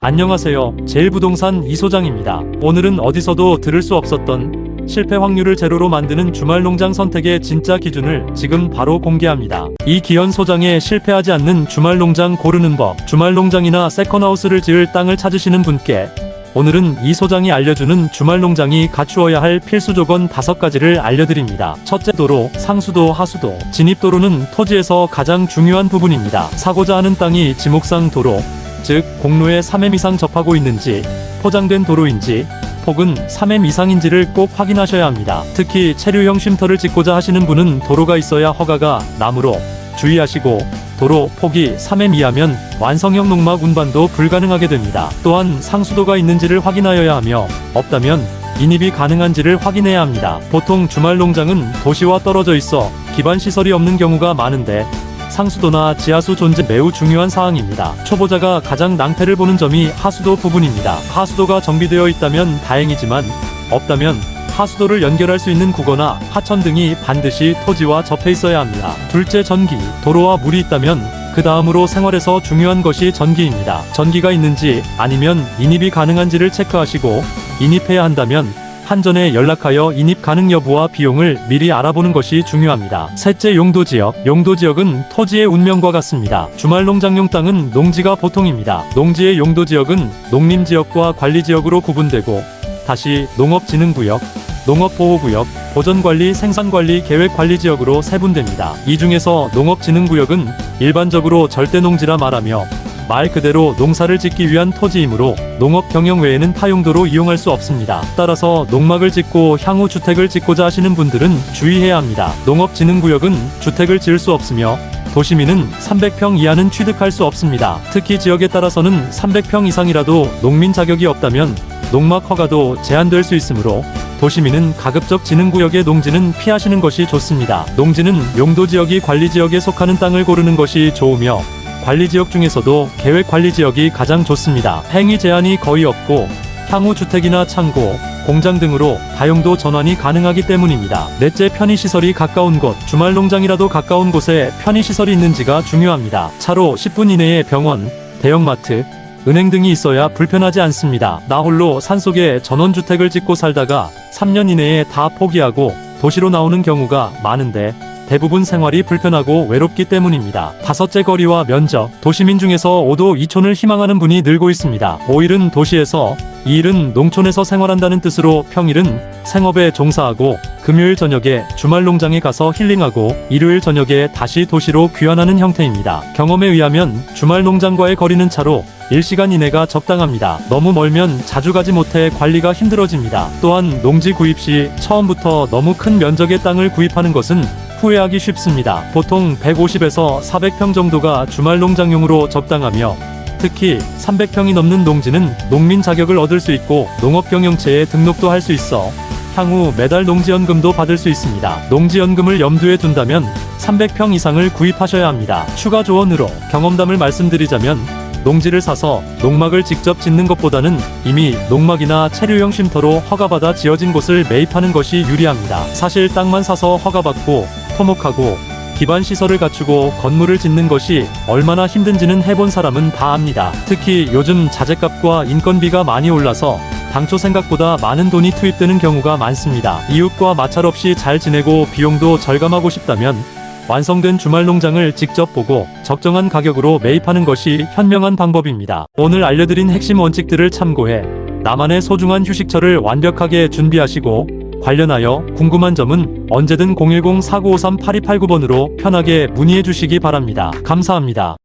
안녕하세요. 제일부동산 이소장입니다. 오늘은 어디서도 들을 수 없었던 실패 확률을 제로로 만드는 주말농장 선택의 진짜 기준을 지금 바로 공개합니다. 이기현 소장의 실패하지 않는 주말농장 고르는 법. 주말농장이나 세컨하우스를 지을 땅을 찾으시는 분께 오늘은 이 소장이 알려주는 주말농장이 갖추어야 할 필수 조건 5가지를 알려드립니다. 첫째, 도로, 상수도, 하수도. 진입도로는 토지에서 가장 중요한 부분입니다. 사고자 하는 땅이 지목상 도로, 즉 공로에 3m 이상 접하고 있는지, 포장된 도로인지, 폭은 3m 이상인지를 꼭 확인하셔야 합니다. 특히 체류형 쉼터를 짓고자 하시는 분은 도로가 있어야 허가가 나므로 주의하시고, 도로 폭이 3m 이하면 완성형 농막 운반도 불가능하게 됩니다. 또한 상수도가 있는지를 확인하여야 하며, 없다면 인입이 가능한지를 확인해야 합니다. 보통 주말농장은 도시와 떨어져 있어 기반시설이 없는 경우가 많은데 상수도나 지하수 존재 매우 중요한 사항입니다. 초보자가 가장 낭패를 보는 점이 하수도 부분입니다. 하수도가 정비되어 있다면 다행이지만 없다면 하수도를 연결할 수 있는 구거나 하천 등이 반드시 토지와 접해 있어야 합니다. 둘째, 전기. 도로와 물이 있다면 그 다음으로 생활에서 중요한 것이 전기입니다. 전기가 있는지 아니면 인입이 가능한지를 체크하시고, 인입해야 한다면 한전에 연락하여 인입 가능 여부와 비용을 미리 알아보는 것이 중요합니다. 셋째, 용도지역. 용도지역은 토지의 운명과 같습니다. 주말농장용 땅은 농지가 보통입니다. 농지의 용도지역은 농림지역과 관리지역으로 구분되고 다시 농업진흥구역, 농업보호구역, 보전관리, 생산관리, 계획관리지역으로 세분됩니다. 이 중에서 농업진흥구역은 일반적으로 절대농지라 말하며 말 그대로 농사를 짓기 위한 토지이므로 농업 경영 외에는 타용도로 이용할 수 없습니다. 따라서 농막을 짓고 향후 주택을 짓고자 하시는 분들은 주의해야 합니다. 농업진흥구역은 주택을 지을 수 없으며 도시민은 300평 이하는 취득할 수 없습니다. 특히 지역에 따라서는 300평 이상이라도 농민 자격이 없다면 농막 허가도 제한될 수 있으므로 도시민은 가급적 진흥구역의 농지는 피하시는 것이 좋습니다. 농지는 용도지역이 관리지역에 속하는 땅을 고르는 것이 좋으며 관리지역 중에서도 계획관리지역이 가장 좋습니다. 행위 제한이 거의 없고 향후 주택이나 창고, 공장 등으로 다용도 전환이 가능하기 때문입니다. 넷째, 편의시설이 가까운 곳. 주말농장이라도 가까운 곳에 편의시설이 있는지가 중요합니다. 차로 10분 이내에 병원, 대형마트, 은행 등이 있어야 불편하지 않습니다. 나 홀로 산속에 전원주택을 짓고 살다가 3년 이내에 다 포기하고 도시로 나오는 경우가 많은데 대부분 생활이 불편하고 외롭기 때문입니다. 다섯째, 거리와 면적. 도시민 중에서 5도 2촌을 희망하는 분이 늘고 있습니다. 5일은 도시에서, 2일은 농촌에서 생활한다는 뜻으로 평일은 생업에 종사하고 금요일 저녁에 주말농장에 가서 힐링하고 일요일 저녁에 다시 도시로 귀환하는 형태입니다. 경험에 의하면 주말농장과의 거리는 차로 1시간 이내가 적당합니다. 너무 멀면 자주 가지 못해 관리가 힘들어집니다. 또한 농지 구입 시 처음부터 너무 큰 면적의 땅을 구입하는 것은 후회하기 쉽습니다. 보통 150에서 400평 정도가 주말농장용으로 적당하며 특히 300평이 넘는 농지는 농민 자격을 얻을 수 있고 농업경영체에 등록도 할 수 있어 향후 매달 농지연금도 받을 수 있습니다. 농지연금을 염두에 둔다면 300평 이상을 구입하셔야 합니다. 추가 조언으로 경험담을 말씀드리자면 농지를 사서 농막을 직접 짓는 것보다는 이미 농막이나 체류형 쉼터로 허가받아 지어진 곳을 매입하는 것이 유리합니다. 사실 땅만 사서 허가받고 토목하고 기반시설을 갖추고 건물을 짓는 것이 얼마나 힘든지는 해본 사람은 다 압니다. 특히 요즘 자재값과 인건비가 많이 올라서 당초 생각보다 많은 돈이 투입되는 경우가 많습니다. 이웃과 마찰 없이 잘 지내고 비용도 절감하고 싶다면 완성된 주말농장을 직접 보고 적정한 가격으로 매입하는 것이 현명한 방법입니다. 오늘 알려드린 핵심 원칙들을 참고해 나만의 소중한 휴식처를 완벽하게 준비하시고 관련하여 궁금한 점은 언제든 010-4953-8289번으로 편하게 문의해 주시기 바랍니다. 감사합니다.